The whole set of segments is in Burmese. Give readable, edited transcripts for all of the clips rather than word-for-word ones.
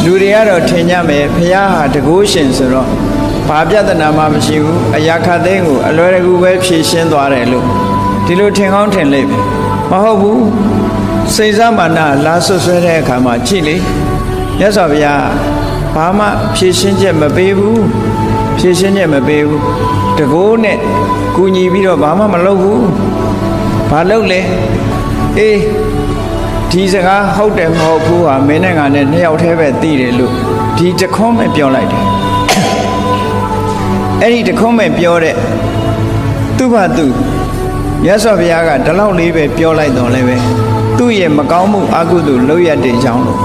လူတွေကတော့ထင်ကြမယ်ဘုရားဟာတကုရှင်ဆိုတော့ဘာပြဿနာမှမရှိဘူးအရာခတ်သိမ်းကိုအလွယ်တကူပဲဖြေရှင်းသွားတယ်လို့ဒီလိုထင်ကောင်းထင်လိမ့်မယ်မဟုတ်ဘူးစိတ်စားမာနလာဆွဆွဲတဲ့အခါမှာကြည့်လေမြတ်စွာဘုရားဘာမှဖြေရှင်းချက်မပေးဘူးဖြေရှင်းချက်မပေးဘူးတကိုးနဲ့ကူညီပြီးတော့ဘာမှမလုပ်ဘူးဘာလုပ်လဲအေးဒီစကားဟုတ်တယ်မဟုတ်ဘူးဟာမင်းနဲ့ငါနဲ့နှစ်ယောက်တည်းပဲသိတယ်လို့ဒီတခွန်းပဲပြောလိုက်တယ်အဲ့ဒီတခွန်းပဲပြောတဲ့သူ့ဘာသူမြတ်စွာဘုရားကဒီလောက်လေးပဲပြောလိုက်တော့လည်းပဲသူ့ရဲ့မကောင်းမှုအကုသိုလ်လုပ်ရတဲ့အကြောင်းလို့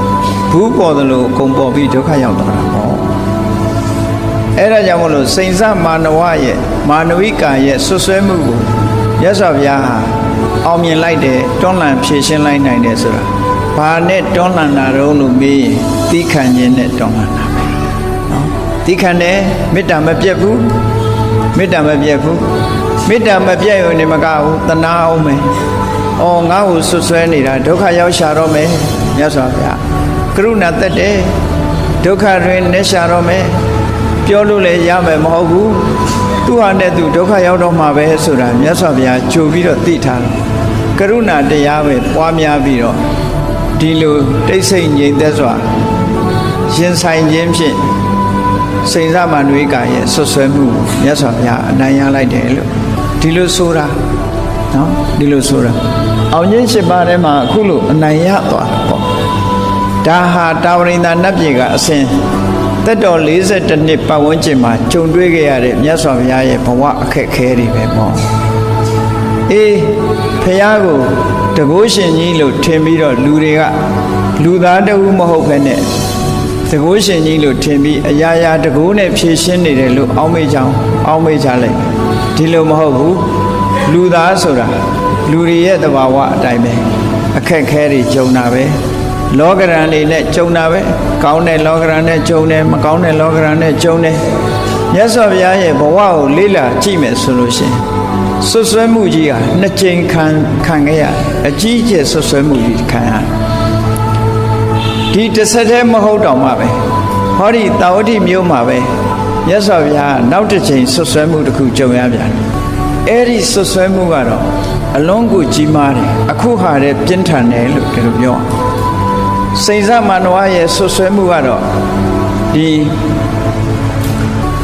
ဘူးပေါ်သလိုအကုန်ပေါ်ပြီးဒုက္ခရောက်သွားတာပေါ့အဲ့ဒါကြောင့်မလို့စိန်စမာနဝရဲ့မာနဝိကံရဲ့ဆွဆွဲမှုကိုမြတ်စွာဘုရားဟာအောင်မြင်လိုက်တယ်တွန်းလှန်ဖြည့်ရှင်းလိုက်နိုင်တယ်ဆိုတာဘာနဲ့တွန်းလှန်တာတော့လို့မေးရင်သီးခံခြင်းနဲ့တွန်းလှန်တာပဲနော်သီးခံတယ်မေတ္တာမပြတ်ဘူးမေတ္တာမပြတ်ဘူးမေတ္တာမပြတ်ရုံနဲ့မကဘူးတနာအောင်မယ်အော်ငါ့ကိုဆွဆွဲနေတာဒုက္ခရောက်ရှာတော့မယ်မြတ်စွာဘုရားကရုဏာတက်တယ်ဒုက္ခတွင်နဲ့ရှာတော့မယ်ပြောလို့လည်းရမယ်မဟုတ်ဘူးသူဟာနဲ့သူဒုက္ခရောက်တော့မှာပဲဆိုတာမြတ်စွာဘုရားကြိုပြီးတော့သိထားတယ်ကရုဏာတရားပဲပွားများပြီးတော့ဒီလိုတိတ်ဆိတ်ငြိမ်သက်စွာရင်ဆိုင်ခြင်းဖြင့်စိန်စမာနဝိကရဲ့ဆွဆွဲမှုမြတ်စွာဘုရားအနိုင်ရလိုက်တယ်လို့ဒီလိုဆိုတာနော်ဒီလိုဆိုတာအောင်ခြင်း၈ပါးထဲမှာအခုလို့အနိုင်ရသွားတာပေါ့ဒါဟာတာဝရိန္ဒနတ်ပြည်ကအစဉ်သက်တော်42နှစ်ပတ်ဝန်းကျင်မှာကြုံတွေ့ခဲ့ရတဲ့မြတ်စွာဘုရားရဲ့ဘဝအခက်အခဲတွေပဲပေါ့အေးဘုရားကိုတကုရှင်ကြီးလို့ထင်ပြီးတော့လူတွေကလူသားတဦးမဟုတ်ဘဲနဲ့တကုရှင်ကြီးလို့ထင်ပြီးအရာရာတကုနဲ့ဖြည့်ရှင်းနေတယ်လို့အောက်မေ့ကြလိုက်ဒီလိုမဟုတ်ဘူးလူသားဆိုတာလူတွေရဲ့သဘာဝအတိုင်းပဲအခက်အခဲတွေကြုံတာပဲလောကရန်တွေနဲ့ကြုံတာပဲကောင်းတဲ့လောကရန်နဲ့ကြုံတယ်မကောင်းတဲ့လောကရန်နဲ့ကြုံတယ်မြတ်စွာဘုရားရဲ့ဘဝကိုလေ့လာကြည့်မယ်ဆိုလို့ရှိရင်ဆွဆွဲမှုကြီးဟာနှစ်ကြိမ်ခံခဲ့ရအကြီးအကျယ်ဆွဆွဲမှုကြီးခံရဒီတစ်ဆက်တည်းမဟုတ်တော့မှပဲဟောဒီတာဝတိမြို့မှာပဲမြတ်စွာဘုရားနောက်တစ်ချိန်ဆွဆွဲမှုတစ်ခုကြုံရပြန်အဲ့ဒီဆွဆွဲမှုကတော့အလုံးကိုကြီးမားတယ်အခုဟာတဲ့ပြင်းထန်တယ်လို့ဒီလိုပြောစိန်စမာနဝရဲ့ဆွဆွဲမှုကတော့ဒီ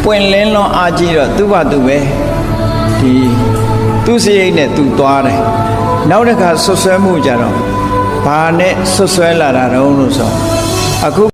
ပွင့်လင်းလွန်အားကြီးတော့သူ့ဘာသူပဲဒီသူ့စရိတ်နဲ့သူသွားတယ်နောက်တစ်ခါဆွဆွဲမှုကြတော့ဘာနဲ့ဆွဆွဲလာတာတော့လို့ဆိုအခု